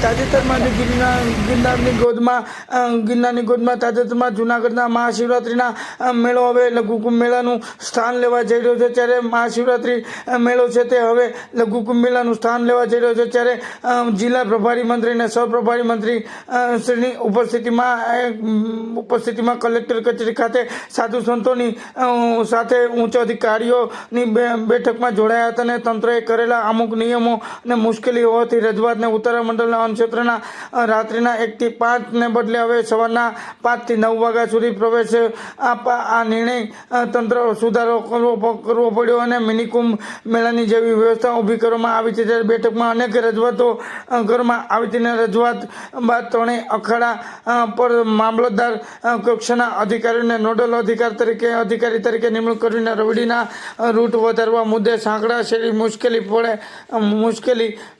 તાજેતરમાં જ ગિરનારની ગોદમાં તાજેતરમાં જૂનાગઢના મહાશિવરાત્રિના મેળો હવે લઘુકુંભ મેળાનું સ્થાન લેવા જઈ રહ્યો છે। ત્યારે મહાશિવરાત્રિ મેળો છે તે હવે લઘુકુંભ મેળાનું સ્થાન લેવા જઈ રહ્યો છે। ત્યારે જિલ્લા પ્રભારી મંત્રી અને સહપ્રભારી મંત્રી શ્રીની ઉપસ્થિતિમાં કલેક્ટર કચેરી ખાતે સાધુ સંતોની સાથે ઉચ્ચ અધિકારીઓની બેઠકમાં જોડાયા હતા અને તંત્રએ કરેલા અમુક નિયમો અને મુશ્કેલી હોવાથી રજૂઆતને ઉત્તરા મંડળના ક્ષેત્રના રાત્રિના 1 થી 5 ને બદલે હવે સવારના 5 થી 9 વાગ્યા સુધી પ્રવેશ આ નિર્ણય તંત્ર સુધારો કરવો પડ્યો અને મિની કુંભ મેળાની જેવી વ્યવસ્થા ઊભી કરવામાં આવી છે। ત્યારે બેઠકમાં અનેક રજૂઆતો કરવામાં આવી હતી અને રજૂઆત બાદ ત્રણેય અખાડા પર મામલતદાર કક્ષાના અધિકારીઓને નોડલ અધિકારી તરીકે નિમણૂક કરીને રવડીના રૂટ વધારવા મુદ્દે સાંકડા શેરી મુશ્કેલી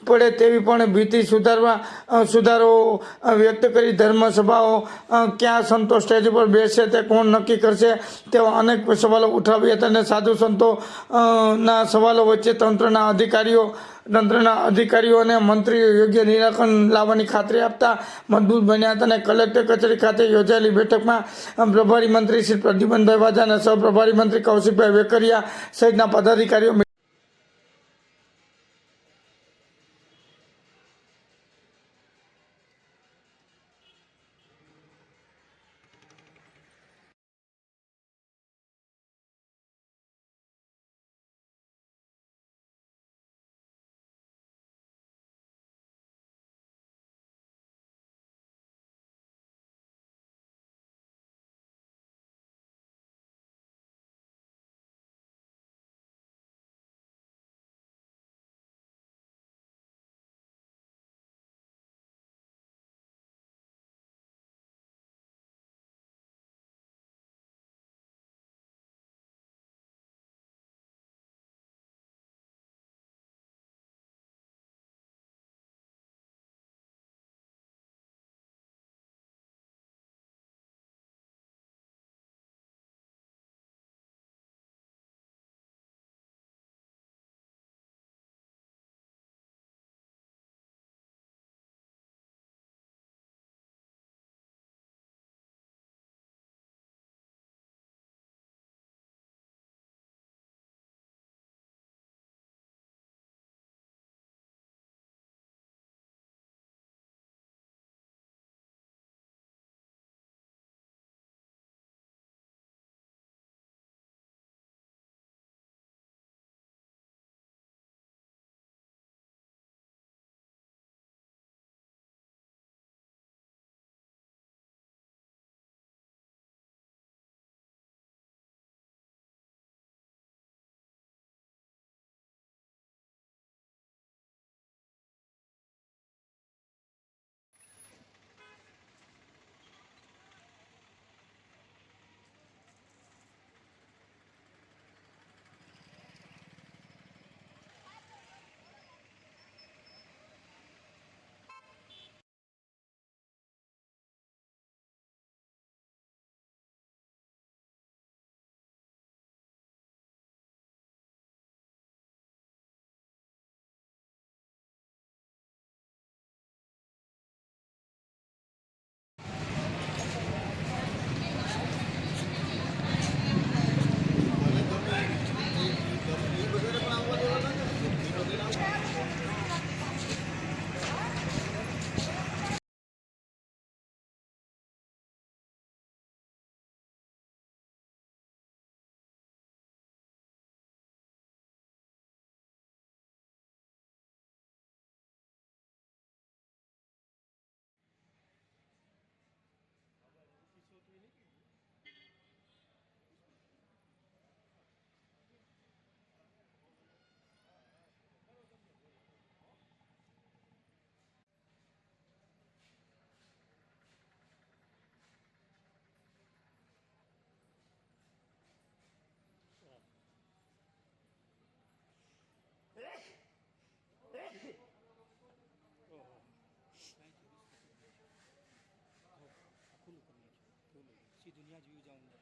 પડે તેવી પણ ભીતિ સુધારો વ્યક્ત કરી ધર્મસભાઓ ક્યાં સંતો સ્ટેજ પર બેસે તે કોણ નક્કી કરશે તેવા અનેક સવાલો ઉઠાવ્યા હતા અને સાધુ સંતોના સવાલો વચ્ચે તંત્રના અધિકારીઓ અને મંત્રીઓ યોગ્ય નિરાકરણ લાવવાની ખાતરી આપતા મજબૂત બન્યા હતા અને કલેક્ટર કચેરી ખાતે યોજાયેલી બેઠકમાં પ્રભારી મંત્રી શ્રી પ્રદ્યુમનભાઈ વાજા અને સહપ્રભારી મંત્રી કૌશિકભાઈ વેકરિયા સહિતના પદાધિકારીઓ दुनिया जीव जाऊंगा।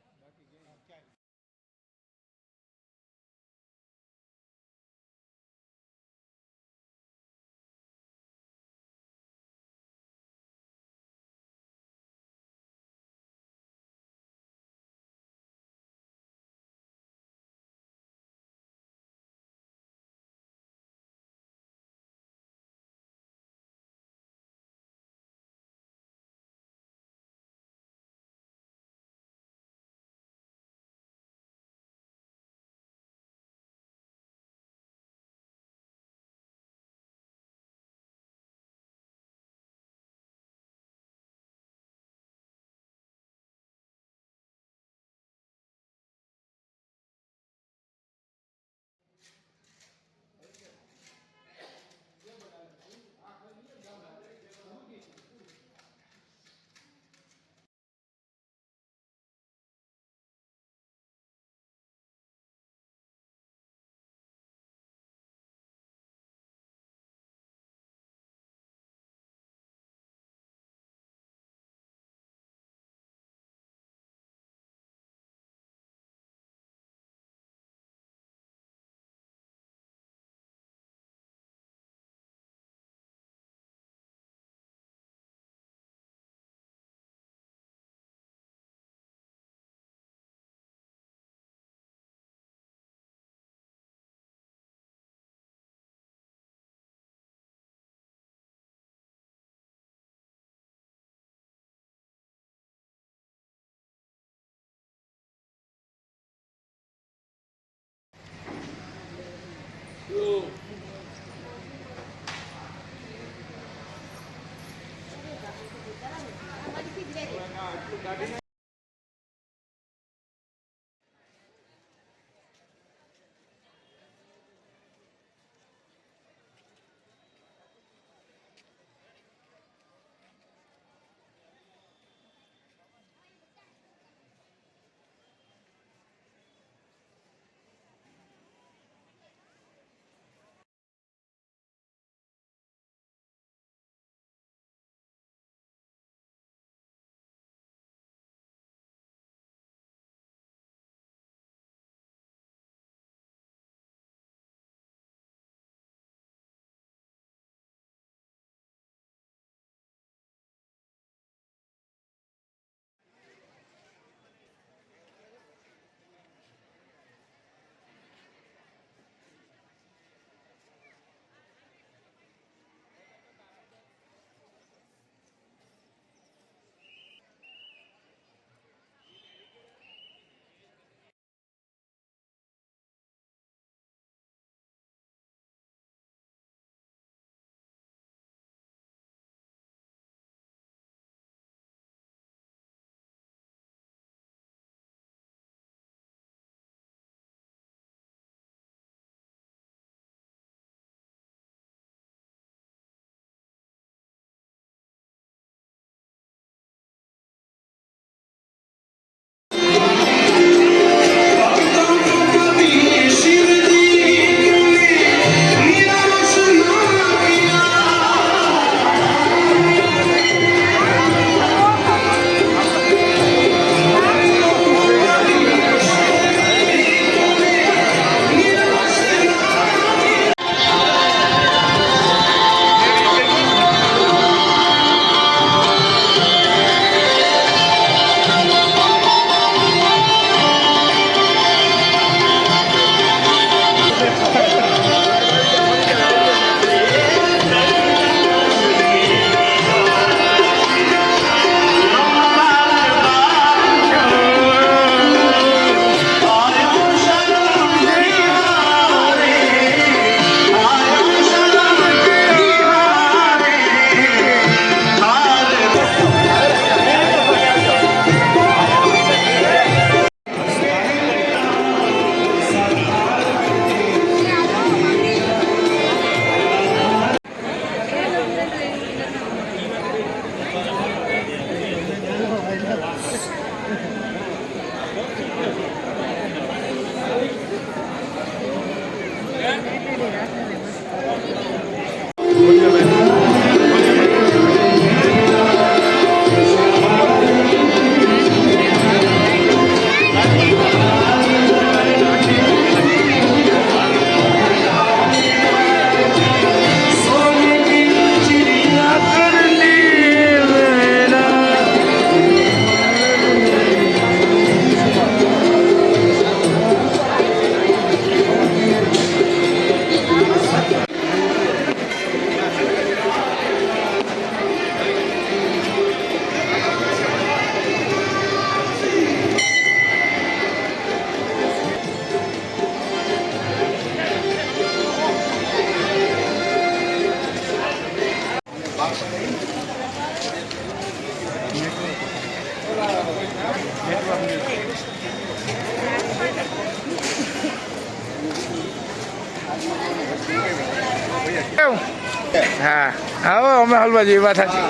હા આવો અમે હલવા જેવી વાત સાચી.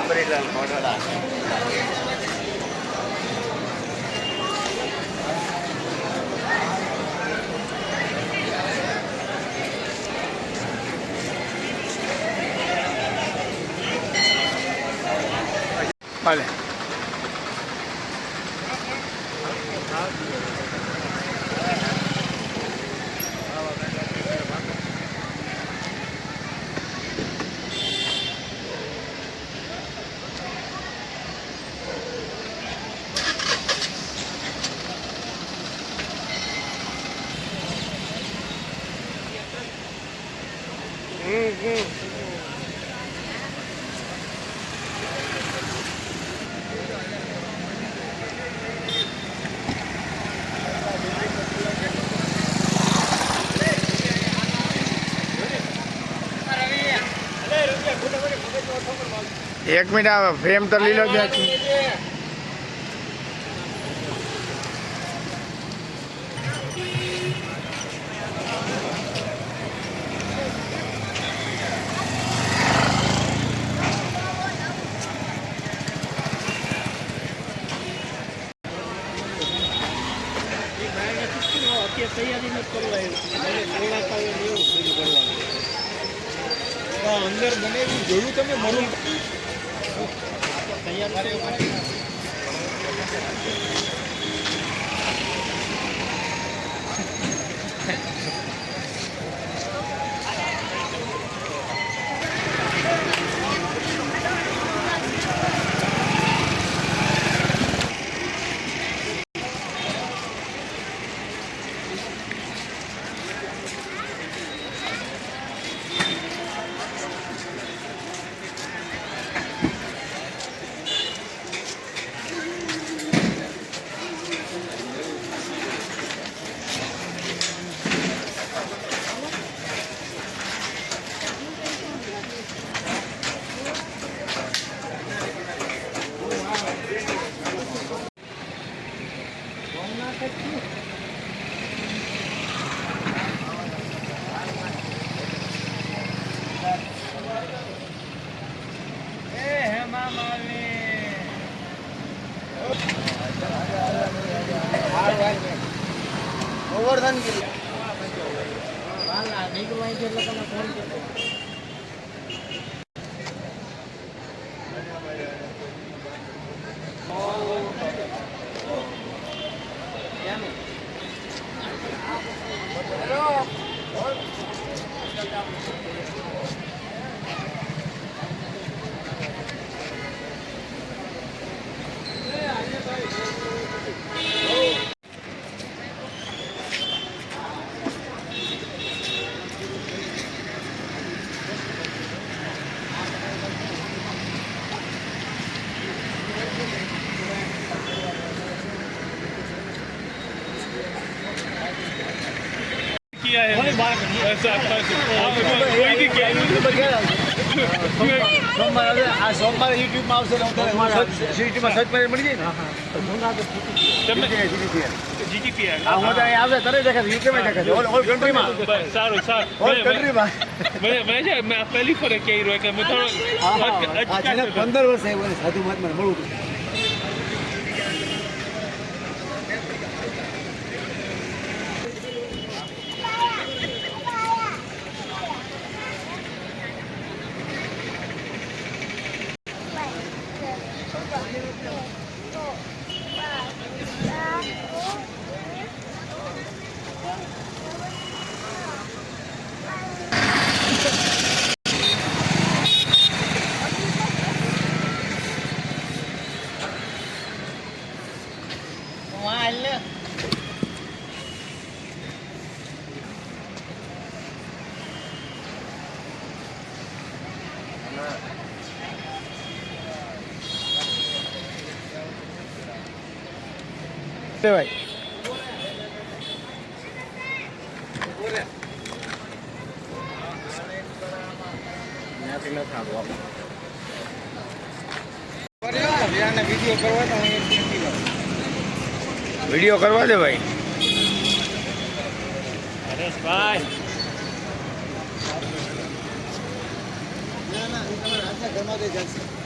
ભલે એક મિનિટ આવે ફ્રેમ તો લીલો જ છે. અંદર બને એવું જોયું તમે મરી તૈયાર ગોવર્ધન ગીરી किया है ऐसा कोई भी क्या સોમવારે આ સોમવારે યુટ્યુબમાં આવશે યુટ્યુબમાં સર્ચ કરી મળી જાય ને જીટીપી આ હું ત્યાં આવશે તરત દેખાશે યુટ્યુબમાં દેખાશે ઓલ કન્ટ્રીમાં સારું સારું ઓલ કન્ટ્રીમાં મેં પહેલી ફરક કહી રહ્યો કે મેં થોડો 15 વર્ષ આવ્યો સાધુ મહાત્માને મળવું હતું ભાઈ વિડીયો કરવા દે ભાઈ ભાઈ ઘરમાં દે જશે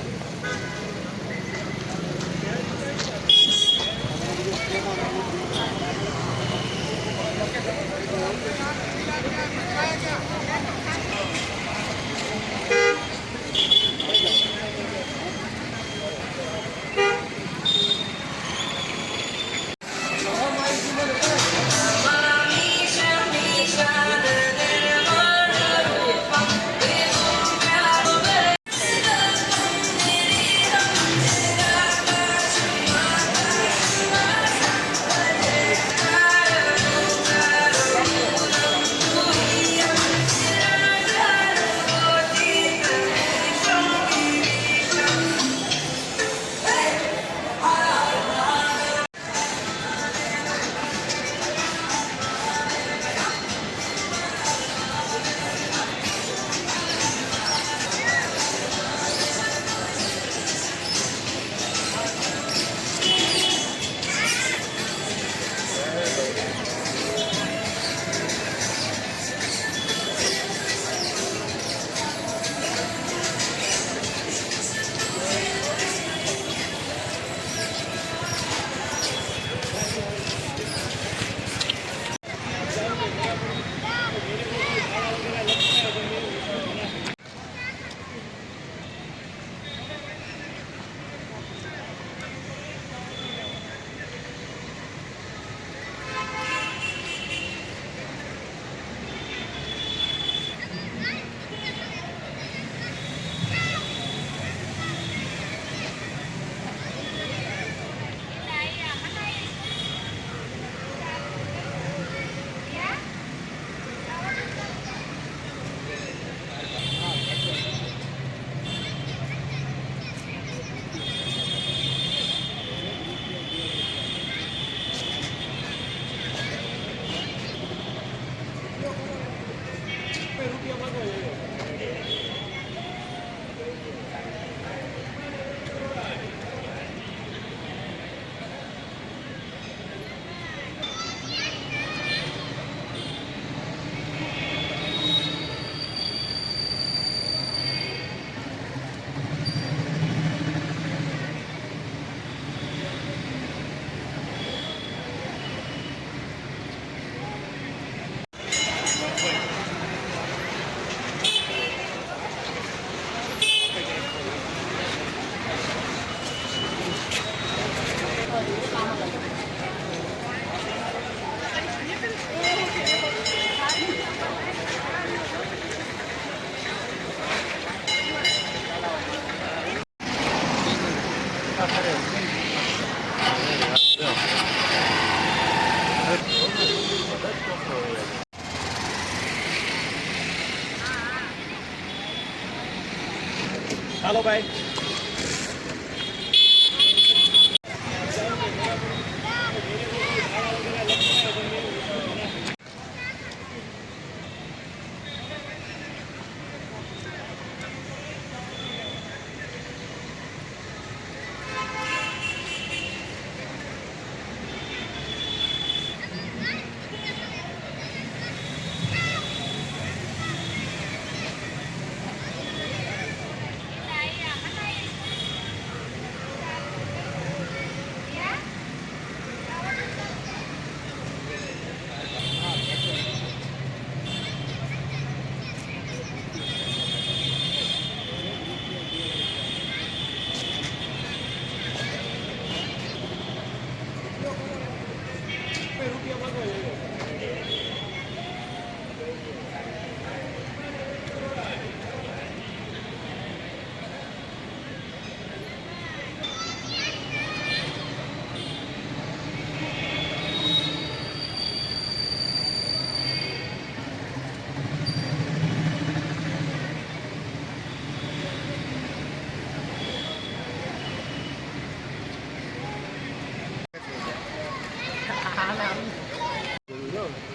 બોલો ભાઈ.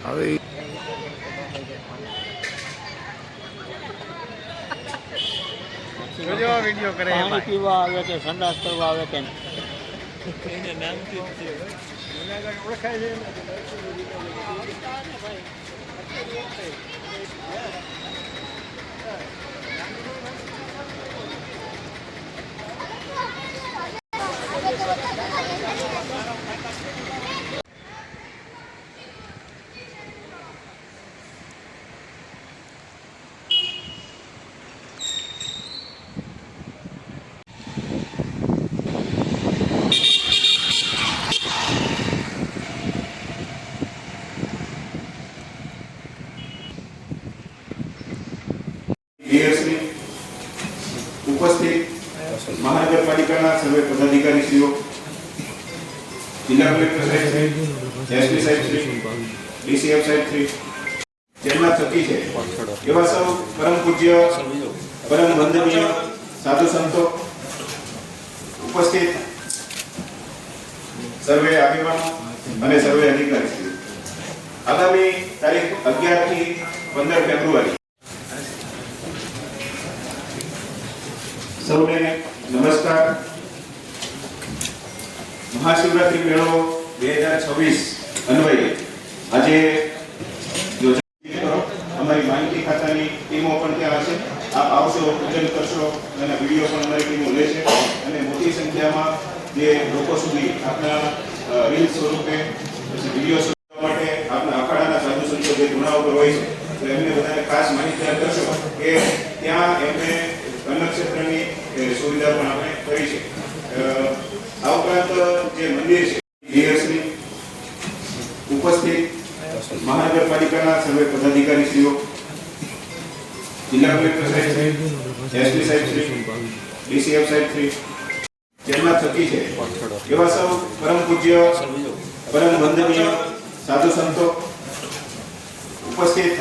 હવે જોજો વિડીયો કરે પાણી પીવા આવે કે સંડાસ કરવા આવે કે એના નામથી જ છે. જુનાગઢ ઓળખાય છે. મેયરશ્રી, ઉપસ્થિત મહાનગરપાલિકાના સર્વે પદાધિકારીશ્રીઓ, જિલ્લા કલેક્ટર સાહેબશ્રી, એસપી સાહેબશ્રી, ડીસીએફ સાહેબશ્રી, જેમના થકી છે એવા સૌ પરમ પૂજ્ય પરમ વંદનીય સાધુ સંતો, ઉપસ્થિત સર્વે આગેવાનો અને સર્વે અધિકારીશ્રીઓ, આગામી તારીખ 11 થી 15 ફેબ્રુઆરી સૌને નમસ્કાર. મહાશિવરાત્રી મેળો 2026 અન્વયે આજે અમારી માહિતી ખાતાની ટીમો પણ ત્યાં હશે. આપ આવશો, પૂજન કરશો અને વિડીયો પણ અમારી ટીમો લેશે અને મોટી સંખ્યામાં જે લોકો સુધી આપના રીલ સ્વરૂપે પછી વિડીયો સ્વરૂપ માટે આપના અખાડાના સાધુ સંતો જે ગુના ઉપર હોય છે તો એમને બધાને ખાસ માહિતગાર કરશો કે ત્યાં એમને અન્નક્ષેત્રની સુવિધા પણ આપણે કરી છે. આ ઉપરાંત જે મંદિર છે મેયરશ્રી, ઉપસ્થિત મહાનગરપાલિકાના સર્વે પદાધિકારીશ્રીઓ, જિલ્લા કલેક્ટર સાહેબશ્રી, એસપી સાહેબશ્રી, ડીસીએફ સાહેબશ્રી, જેમના થકી છે એવા સૌ પરમ પૂજ્ય પરમ વંદનીય સાધુ સંતો, ઉપસ્થિત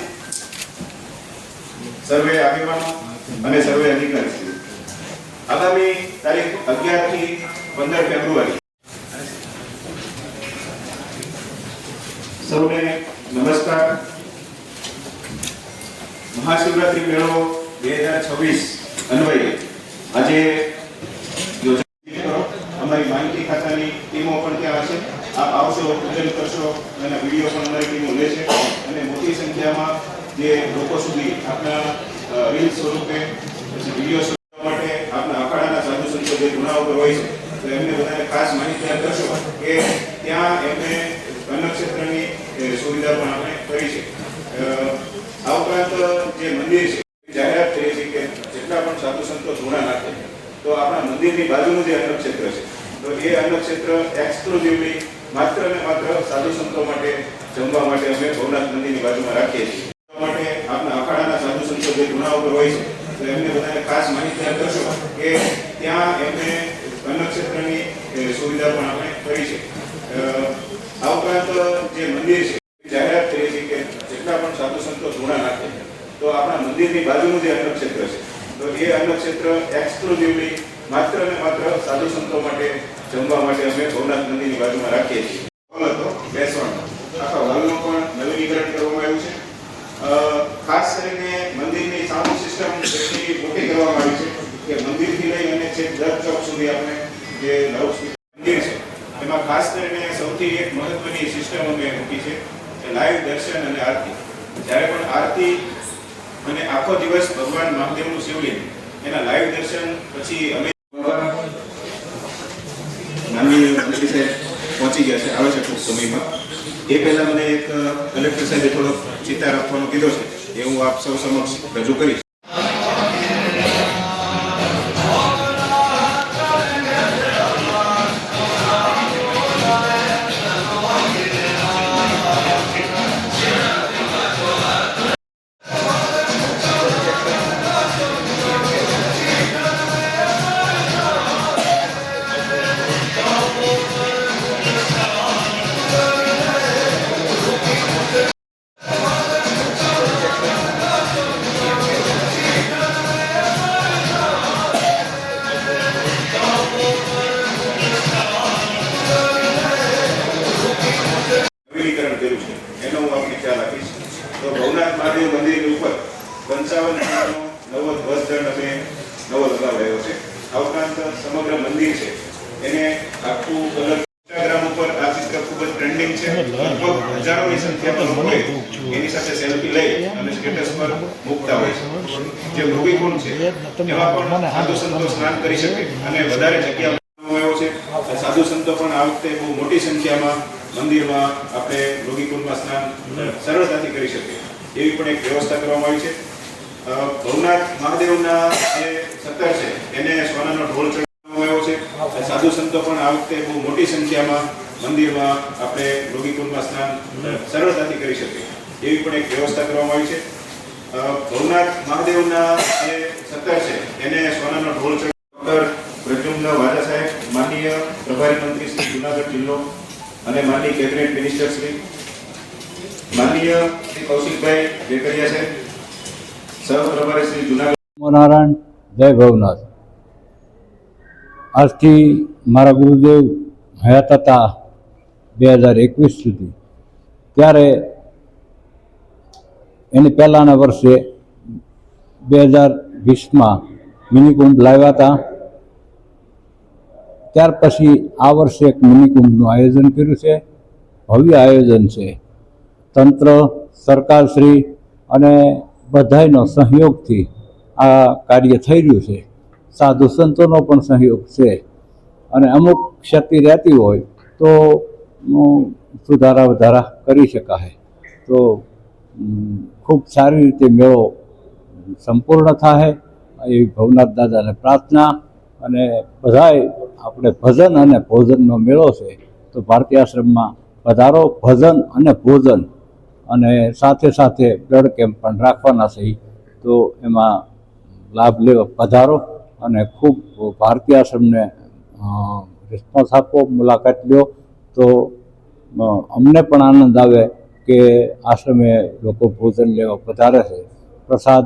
સર્વે આગેવાનો અને સર્વે અધિકારીશ્રીઓ, આગામી તારીખ 11 થી 15 ફેબ્રુઆરી સૌને નમસ્કાર. મહાશિવરાત્રી મેળો 2026 અન્વયે આજે અમારી માહિતી ખાતાની ટીમો પણ ત્યાં હશે. આપ આવશો, પૂજન કરશો અને વિડીયો પણ અમારી ટીમો લેશે અને મોટી સંખ્યામાં જે લોકો સુધી આપના રીલ સ્વરૂપે પછી વિડીયો સ્વરૂપ માટે આપના અખાડાના સાધુ સંતો જે ગુના ઉપર હોય છે તો એમને બધાને ખાસ માહિતગાર કરશો કે ત્યાં એમને અન્નક્ષેત્રની સુવિધા પણ આપણે કરી છે. આ ઉપરાંત જે મંદિર છે જાહેરાત કરી છે કે જેટલા પણ સાધુ સંતો ગુના નાખે તો આપણા મંદિરની બાજુનું જે અન્નક્ષેત્ર છે તો એ અન્નક્ષેત્ર એક્સક્લુઝિવલી માત્ર ને માત્ર સાધુ સંતો માટે જમવા માટે અમે ભવનાથ મંદિરની બાજુમાં રાખીએ છીએ. માટે આપના અખાડાના સાધુ સંતો જે ગુના ઉપર હોય છે તો એમને બધાને ખાસ માહિતગાર કરશો કે ત્યાં એમને અન્નક્ષેત્રની સુવિધા પણ આપણે કરી છે. આ ઉપરાંત જે મંદિર છે જાહેરાત કરી છે કે જેટલા પણ સાધુ સંતો ગુના નાખે તો આપણા મંદિરની બાજુનું જે અન્નક્ષેત્ર છે તો તો એ અન્નક્ષેત્ર એક્સક્લુઝિવલી માત્ર ને માત્ર સાધુ સંતો માટે જમવા માટે અમે ભવનાથ મંદિરની બાજુમાં રાખીએ છીએ. હોલ હતો બેસવાનો, આખા હોલનું પણ નવીનીકરણ કરવામાં આવ્યું છે. ખાસ કરીને મંદિરની સાઉન્ડ સિસ્ટમ એટલી મોટી કરવામાં આવી છે કે મંદિરથી લઈ અને છેક દર ચોક સુધી આપણે જે લાઉડસ્પીકર મંદિર છે એમાં ખાસ કરીને સૌથી એક મહત્વની સિસ્ટમ અમે મૂકી છે કે લાઈવ દર્શન અને આરતી. જ્યારે પણ આરતી અને આખો દિવસ ભગવાન મહાદેવનું શિવલિંગ એના લાઈવ દર્શન પછી અમે નાની મંત્રી સાહેબ પહોંચી ગયા છે, આવે છે ટૂંક સમયમાં. એ પહેલા મને એક કલેક્ટર સાહેબે થોડો ચિત્તા રાખવાનો કીધો છે, એ હું આપ સૌ સમક્ષ રજૂ કરીશ. નવીનીકરણ કર્યું છે એનો હું આપને ખ્યાલ આપીશ. તો ભવનાથ મહાદેવ મંદિરની ઉપર 55 નવો ધ્વજદંડ અમે નવો લગાવાયો છે. આ ઉપરાંત સમગ્ર મંદિર છે એને આખું કલર ઇન્સ્ટાગ્રામ ઉપર આ ચિત્ર ખૂબ જ ટ્રેન્ડિંગ છે. લગભગ હજારોની સંખ્યામાં લોકોએ એની સાથે સેલ્ફી લઈ અને સ્ટેટસ પર મૂકતા હોય છે. જે મૃગીકુંડ છે એમાં પણ સાધુ સંતો સ્નાન કરી શકે અને વધારે જગ્યા બનાવવામાં આવ્યો છે. સાધુ સંતો પણ આ વખતે બહુ મોટી સંખ્યામાં મંદિરમાં આપણે મૃગીકુંડમાં સ્નાન સરળતાથી કરી શકીએ એવી પણ એક વ્યવસ્થા કરવામાં આવી છે. ભવનાથ મહાદેવના જે સત્તર છે એને સોનાનો ઢોલ ચડાવવામાં આવ્યો છે. સાધુ સંતો પણ આ વખતે બહુ મોટી સંખ્યામાં મંદિરમાં આપણે મૃગીકુંડમાં સ્નાન સરળતાથી કરી શકીએ એવી પણ એક વ્યવસ્થા કરવામાં આવી છે. ભવનાથ મહાદેવના જે સત્તર છે એને સોનાનો ઢોલ ચડાવવા પ્રદ્યુમ્ન વાજા સાહેબ, માનનીય પ્રભારી મંત્રી શ્રી જુનાગઢ જિલ્લો અને માનનીય કેબિનેટ મિનિસ્ટર શ્રી માનનીય શ્રી કૌશિકભાઈ વેકરિયા સાહેબ, સહપ્રભારી શ્રી જુનાગઢ નારાયણ. જય ભવનાથ. આજથી મારા ગુરુદેવ હયાત હતા 2021 સુધી, ત્યારે એની પહેલાંના વર્ષે 2020માં મિનિકુંભ લાવ્યા હતા. ત્યાર પછી આ વર્ષે એક મિનિકુંભનું આયોજન કર્યું છે. ભવ્ય આયોજન છે. તંત્ર, સરકારશ્રી અને બધાયનો સહયોગથી આ કાર્ય થઈ રહ્યું છે. સાધુ સંતોનો પણ સહયોગ છે અને અમુક ક્ષતિ રહેતી હોય તો સુધારા વધારા કરી શકાય. તો ખૂબ સારી રીતે મેળો સંપૂર્ણ થાય એવી ભવનાથ દાદાને પ્રાર્થના. અને બધાય આપણે ભજન અને ભોજનનો મેળો છે તો ભારતીય આશ્રમમાં પધારો. ભજન અને ભોજન અને સાથે સાથે બ્લડ કેમ્પ પણ રાખવાના છે, તો એમાં લાભ લેવા પધારો અને ખૂબ ભારતીય આશ્રમને રિસ્પોન્સ આપો, મુલાકાત લ્યો તો અમને પણ આનંદ આવે કે આશ્રમે લોકો ભોજન લેવા પધારે છે. પ્રસાદ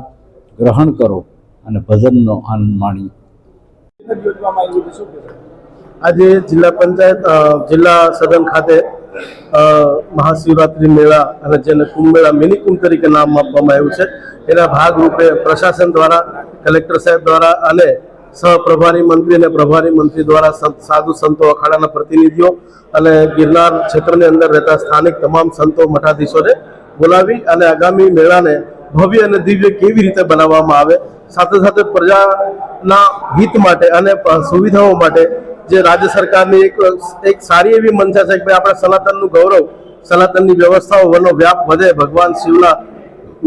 ગ્રહણ કરો અને ભજનનો આનંદ માણી. આજે જિલ્લા પંચાયત જિલ્લા સદન ખાતે મહાશિવરાત્રિ મેળા અને જેને કુંભ મેળા મિની કુંભ તરીકે નામ આપવામાં આવ્યું છે, એના ભાગરૂપે પ્રશાસન દ્વારા, કલેક્ટર સાહેબ દ્વારા અને સહપ્રભારી મંત્રી અને પ્રભારી મંત્રી દ્વારા સાધુ સંતો, અખાડાના પ્રતિનિધિઓ અને ગિરનાર ક્ષેત્રની અંદર રહેતા સ્થાનિક તમામ સંતો, મઠાધીશોને બોલાવી અને આગામી મેળાને ભવ્ય અને દિવ્ય કેવી રીતે બનાવવામાં આવે, સાથે સાથે પ્રજાના હિત માટે અને સુવિધાઓ માટે જે રાજ્ય સરકારની એક સારી એવી મંશા છે કે ભાઈ આપણે સનાતનનું ગૌરવ, સનાતનની વ્યવસ્થાઓ, વનો વ્યાપ વધે, ભગવાન શિવના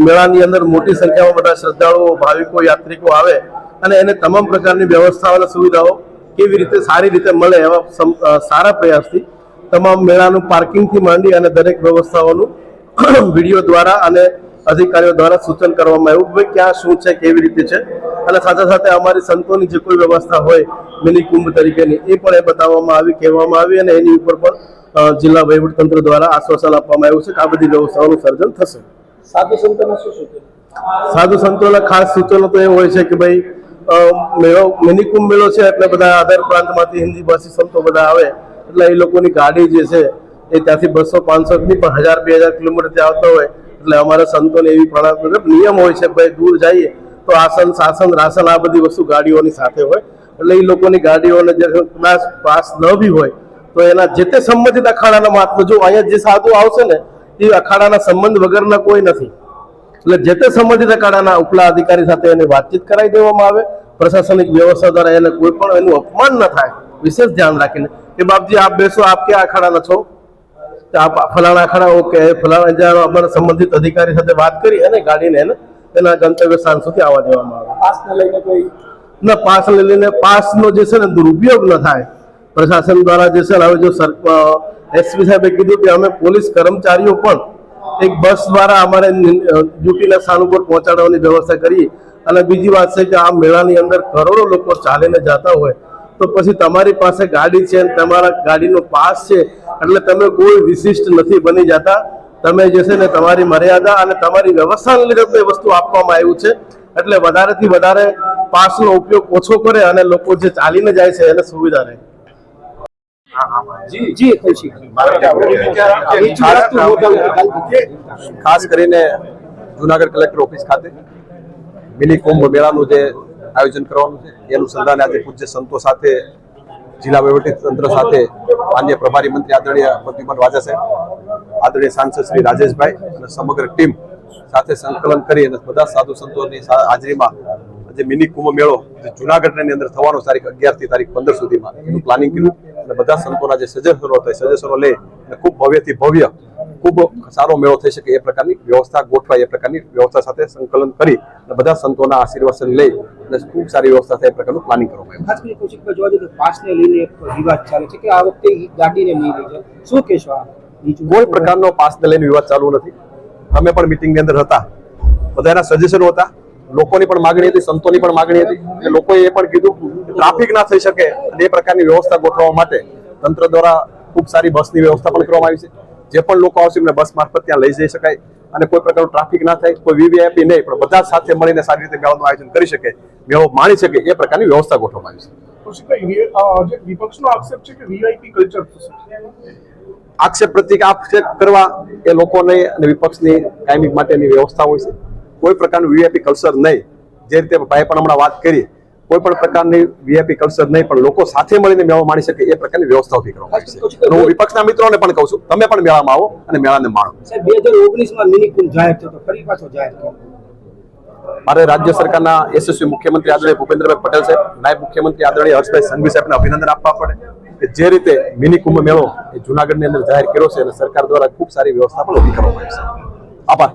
મેળાની અંદર મોટી સંખ્યામાં બધા શ્રદ્ધાળુઓ, ભાવિકો, યાત્રિકો આવે અને એને તમામ પ્રકારની વ્યવસ્થાઓ અને સુવિધાઓ કેવી રીતે સારી રીતે મળે એવા સારા પ્રયાસથી તમામ મેળાનું પાર્કિંગથી માંડી અને દરેક વ્યવસ્થાઓનું વિડીયો દ્વારા અને અધિકારીઓ દ્વારા સૂચન કરવામાં આવ્યું કે ભાઈ ક્યાં શું છે, કેવી રીતે છે, અને સાથે સાથે અમારી સંતોની જે કોઈ વ્યવસ્થા હોય મિની કુંભ તરીકેની એ પણ એ બતાવવામાં આવી, કહેવામાં આવી અને એની ઉપર પણ જિલ્લા વહીવટતંત્ર દ્વારા આશ્વાસન આપવામાં આવ્યું છે કે આ બધી વ્યવસ્થાઓનું સર્જન થશે. સાધુ સંતોના ખાસ સૂચનો તો એ હોય છે કે ભાઈ મેળો મિની કુંભ મેળો છે એટલે બધા આધાર પ્રાંતમાંથી હિન્દી ભાષી સંતો બધા આવે એટલે એ લોકોની ગાડી જે છે એ ત્યાંથી 200-500 નહીં પણ 1000-2000 કિલોમીટરથી આવતા હોય એટલે અમારા સંતોને એવી પ્રણામ નિયમ હોય છે ભાઈ દૂર જઈએ તો આસન શાસન રાસન આ બધી વસ્તુ ગાડીઓની સાથે હોય એટલે એ લોકોની ગાડીઓને જે કદાચ પાસ ન બી હોય તો એના જે તે સંબંધિત અખાડાના મહાત્મા જો અહીંયા જે સાધુ આવશે ને એ અખાડાના સંબંધ વગરના કોઈ નથી એટલે જે તે સંબંધિત અખાડાના ઉપલા અધિકારી સાથે એને વાતચીત કરાવી દેવામાં આવે પ્રશાસનિક વ્યવસ્થા દ્વારા એને કોઈ પણ એનું અપમાન ન થાય વિશેષ ધ્યાન રાખીને કે બાપજી આપ બેસો આપ ક્યાં અખાડાના છો આપ ફલાણા અખાડા ઓકે ફલાણા જ્યાં અમારા સંબંધિત અધિકારી સાથે વાત કરી અને ગાડીને એને એના ગંતવ્ય સ્થાન સુધી આવવા દેવામાં આવે પાસને લઈને કોઈ ના પાસ લઈને પાસનો જે છે ને દુરુપયોગ ન થાય પ્રશાસન દ્વારા જે છે ને હવે જો એસપી સાહેબે કીધું કે અમે પોલીસ કર્મચારીઓ પણ એક બસ દ્વારા અમારે ડ્યુટીના સ્થાન ઉપર પહોંચાડવાની વ્યવસ્થા કરી અને બીજી વાત છે કે આ મેળાની અંદર કરોડો લોકો ચાલીને જતા હોય તો પછી તમારી પાસે ગાડી છે તમારા ગાડીનો પાસ છે એટલે તમે કોઈ વિશિષ્ટ નથી બની જતા તમે જે છે ને તમારી મર્યાદા અને તમારી વ્યવસ્થાને લીધે એ વસ્તુ આપવામાં આવ્યું છે એટલે વધારેથી વધારે પાસનો ઉપયોગ ઓછો કરે અને લોકો જે ચાલીને જાય છે એને સુવિધા રહે ખાસ કરીને જુનાગઢ કલેક્ટર ઓફિસ ખાતે મિની કુંભ મેળાનું જે આયોજન કરવાનું છે એ અનુસંધાને આજે પૂજ્ય સંતો સાથે જિલ્લા વહીવટી તંત્ર સાથે માન્ય પ્રભારી મંત્રી આદરણીય પ્રદ્યુમન વાજા સાહેબ આદરણીય સાંસદ શ્રી રાજેશભાઈ અને સમગ્ર ટીમ સાથે સંકલન કરી અને બધા સાધુ સંતોની હાજરીમાં જે મિની કુંભ મેળો જે જુનાગઢની અંદર થવાનો તારીખ 11 થી તારીખ 15 સુધીમાં એનું પ્લાનિંગ કર્યું અને બધા સંતોના જે સજેશનો હતા સજેશનો લઈ અને ખૂબ ભવ્યથી ભવ્ય ખૂબ સારો મેળો થઈ શકે એ પ્રકારની વ્યવસ્થા ગોઠવાય એ પ્રકારની વ્યવસ્થા સાથે સંકલન કરી અને બધા સંતોના આશીર્વાદ લઈ અને ખૂબ સારી વ્યવસ્થા થાય એ પ્રકારનું પ્લાનિંગ કરવામાં આવ્યું. ખાસ કરીને કૌશિકભાઈ જોવા જઈએ તો પાસને લઈને એક વિવાદ ચાલે છે કે આ વખતે ગાડીને નહીં લઈ જાય શું કહેશો કોઈ પ્રકારનો પાસને લઈને વિવાદ ચાલુ નથી. અમે પણ મિટિંગની અંદર હતા, બધાના સજેશનો હતા, લોકોની પણ માગણી હતી, સંતોની પણ માગણી હતી અને લોકોએ એ પણ કીધું ટ્રાફિક ના થઈ શકે અને એ પ્રકારની વ્યવસ્થા ગોઠવવા માટે તંત્ર દ્વારા ખૂબ સારી બસની વ્યવસ્થા પણ કરવામાં આવી છે. જે પણ લોકો આવશે એમને બસ મારફત ત્યાં લઈ જઈ શકાય અને કોઈ પ્રકારનું ટ્રાફિક ના થાય, કોઈ વીવીઆઈપી નહીં પણ બધા સાથે મળીને સારી રીતે મેળાનું આયોજન કરી શકે, મેળો માણી શકે એ પ્રકારની વ્યવસ્થા ગોઠવવામાં આવી છે. વિપક્ષનો આક્ષેપ છે કે વીઆઈપી કલ્ચર આક્ષેપ આક્ષેપ કરવા એ લોકોને અને વિપક્ષની કાયમી માટેની વ્યવસ્થા હોય છે. કોઈ પ્રકારનું વીઆઈપી કલ્ચર નહીં, જે રીતે ભાઈ પણ હમણાં વાત કરી, કોઈ પણ પ્રકારની વીઆઈપી કલ્ચર નહીં પણ લોકો સાથે મળીને મેળો માણી શકે એ પ્રકારની વ્યવસ્થાઓથી કરવામાં આવી છે. હું વિપક્ષના મિત્રોને પણ કહું છું તમે પણ મેળામાં આવો અને મેળાને માણો. 2019માં મિની કુંભ જાહેર થયો ફરી પાછો જાહેર થયો. મારે રાજ્ય સરકારના યશસ્વી મુખ્યમંત્રી આદરણીય ભૂપેન્દ્રભાઈ પટેલ સાહેબ, નાયબ મુખ્યમંત્રી આદરણીય હર્ષભાઈ સંઘવી સાહેબને અભિનંદન આપવા પડે કે જે રીતે મિની કુંભ મેળો એ જુનાગઢની અંદર જાહેર કર્યો છે અને સરકાર દ્વારા ખૂબ સારી વ્યવસ્થા પણ ઊભી કરવામાં આવી છે. આભાર.